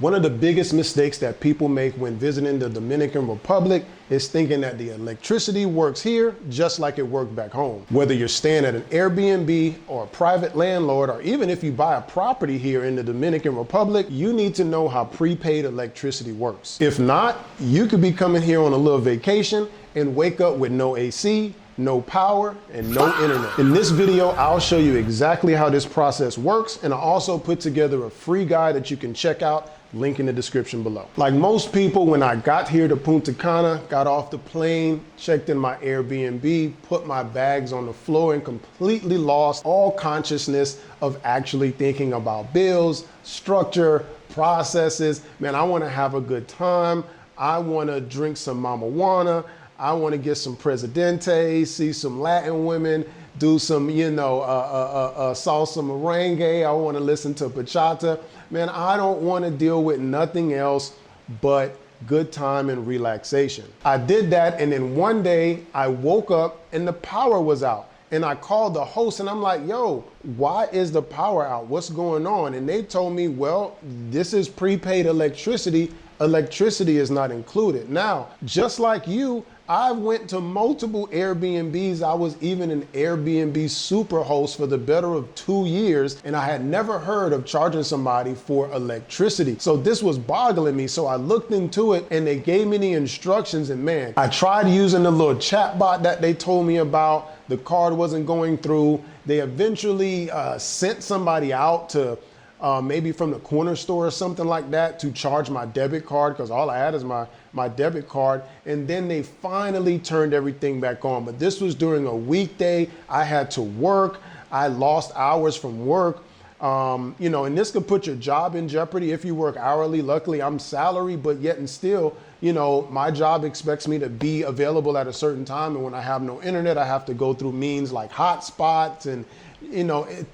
One of the biggest mistakes that people make when visiting the Dominican Republic is thinking that the electricity works here just like it worked back home. Whether you're staying at an Airbnb or a private landlord, or even if you buy a property here in the Dominican Republic, you need to know how prepaid electricity works. If not, you could be coming here on a little vacation and wake up with no AC, no power, and no internet. In this video, I'll show you exactly how this process works, and I'll also put together a free guide that you can check out, link in the description below. Like most people, when I got here to Punta Cana, got off the plane, checked in my Airbnb, put my bags on the floor, and completely lost all consciousness of actually thinking about bills, structure, processes. Man, I wanna have a good time. I wanna drink some mamajuana. I want to get some Presidente, see some Latin women, do some, salsa merengue. I want to listen to bachata. Man, I don't want to deal with nothing else but good time and relaxation. I did that, and then one day I woke up and the power was out. And I called the host and I'm like, yo, why is the power out? What's going on? And they told me, well, this is prepaid electricity. Electricity is not included. Now, just like you, I went to multiple Airbnbs. I was even an Airbnb super host for the better of 2 years, and I had never heard of charging somebody for electricity. So this was boggling me. So I looked into it and they gave me the instructions, and man, I tried using the little chat bot that they told me about. The card wasn't going through. They eventually sent somebody out to maybe from the corner store or something like that to charge my debit card, because all I had is my debit card. And then they finally turned everything back on. But this was during a weekday. I had to work. I lost hours from work. And this could put your job in jeopardy if you work hourly. Luckily, I'm salary, but yet and still, my job expects me to be available at a certain time. And when I have no internet, I have to go through means like hotspots, and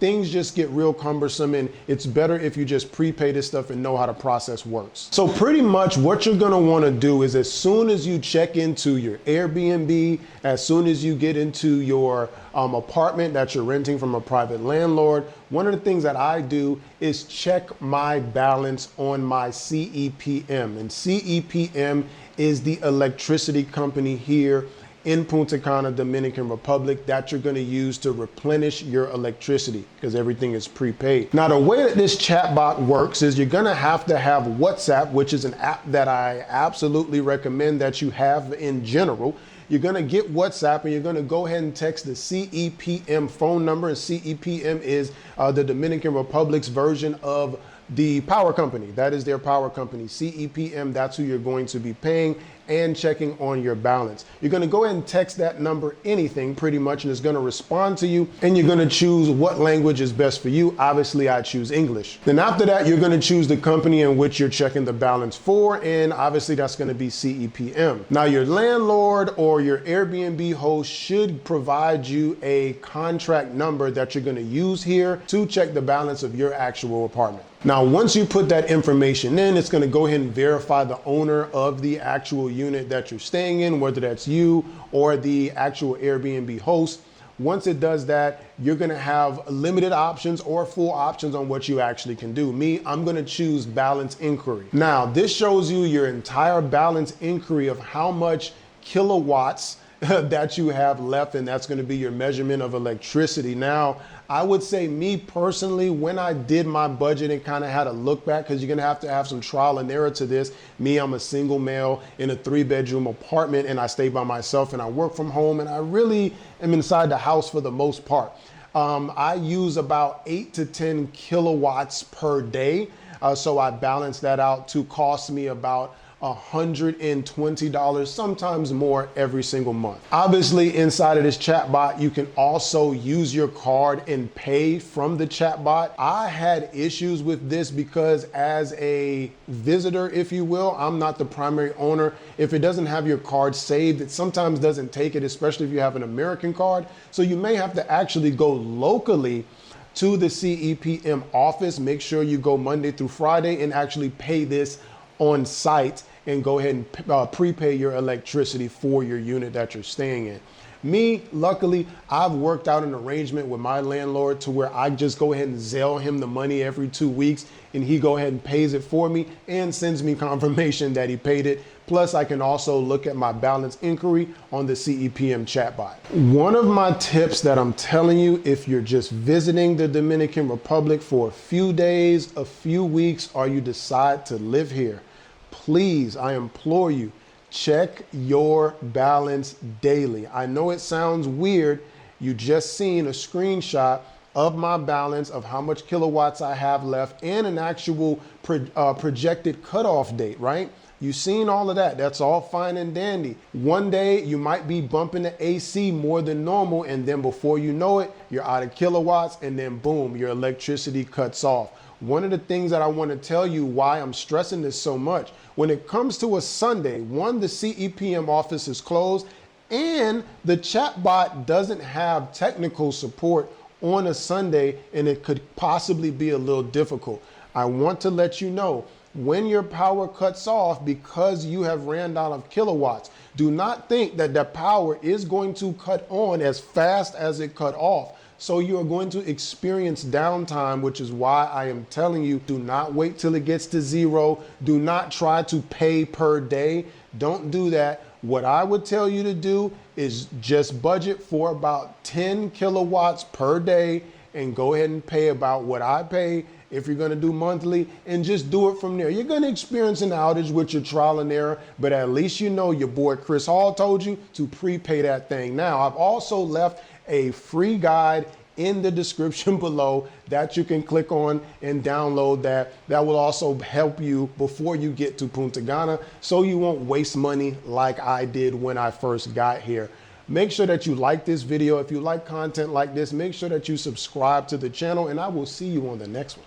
things just get real cumbersome, and it's better if you just prepay this stuff and know how the process works. So pretty much what you're gonna wanna do is, as soon as you check into your Airbnb, as soon as you get into your apartment that you're renting from a private landlord, one of the things that I do is check my balance on my CEPM. And CEPM is the electricity company here in Punta Cana, Dominican Republic, that you're gonna use to replenish your electricity, because everything is prepaid. Now, the way that this chatbot works is you're gonna have to have WhatsApp, which is an app that I absolutely recommend that you have in general. You're gonna get WhatsApp and you're gonna go ahead and text the CEPM phone number, and CEPM is the Dominican Republic's version of the power company. That is their power company. CEPM, that's who you're going to be paying and checking on your balance. You're gonna go ahead and text that number anything pretty much, and it's gonna respond to you, and you're gonna choose what language is best for you. Obviously, I choose English. Then after that, you're gonna choose the company in which you're checking the balance for, and obviously that's gonna be CEPM. Now, your landlord or your Airbnb host should provide you a contract number that you're gonna use here to check the balance of your actual apartment. Now, once you put that information in, it's gonna go ahead and verify the owner of the actual unit that you're staying in, whether that's you or the actual Airbnb host. Once it does that, you're gonna have limited options or full options on what you actually can do. Me, I'm gonna choose balance inquiry. Now, this shows you your entire balance inquiry of how much kilowatts that you have left, and that's gonna be your measurement of electricity. Now, I would say, me personally, when I did my budget and kind of had a look back, because you're gonna have to have some trial and error to this. Me, I'm a single male in a 3-bedroom apartment, and I stay by myself, and I work from home, and I really am inside the house for the most part. I use about 8 to 10 kilowatts per day. So I balance that out to cost me about $120, sometimes more, every single month. Obviously, inside of this chatbot, you can also use your card and pay from the chatbot. I had issues with this because, as a visitor, if you will, I'm not the primary owner. If it doesn't have your card saved, it sometimes doesn't take it, especially if you have an American card. So you may have to actually go locally to the CEPM office. Make sure you go Monday through Friday and actually pay this on site, and go ahead and prepay your electricity for your unit that you're staying in. Me, luckily, I've worked out an arrangement with my landlord to where I just go ahead and Zelle him the money every 2 weeks, and he go ahead and pays it for me and sends me confirmation that he paid it. Plus, I can also look at my balance inquiry on the CEPM chatbot. One of my tips that I'm telling you, if you're just visiting the Dominican Republic for a few days, a few weeks, or you decide to live here, please, I implore you, check your balance daily. I know it sounds weird. You just seen a screenshot of my balance, of how much kilowatts I have left, and an actual projected cutoff date, right? You've seen all of that. That's all fine and dandy. One day you might be bumping the AC more than normal, and then before you know it, you're out of kilowatts, and then boom, your electricity cuts off. One of the things that I want to tell you why I'm stressing this so much, when it comes to a Sunday, one, the CEPM office is closed, and the chatbot doesn't have technical support on a Sunday, and it could possibly be a little difficult. I want to let you know, when your power cuts off because you have ran out of kilowatts, do not think that the power is going to cut on as fast as it cut off. So you're going to experience downtime, which is why I am telling you, do not wait till it gets to zero. Do not try to pay per day. Don't do that. What I would tell you to do is just budget for about 10 kilowatts per day and go ahead and pay about what I pay if you're going to do monthly, and just do it from there. You're going to experience an outage with your trial and error, but at least you know your boy Chris Hall told you to prepay that thing. Now, I've also left a free guide in the description below that you can click on and download. That will also help you before you get to Punta Cana, so you won't waste money like I did when I first got here. Make sure that you like this video. If you like content like this, make sure that you subscribe to the channel, and I will see you on the next one.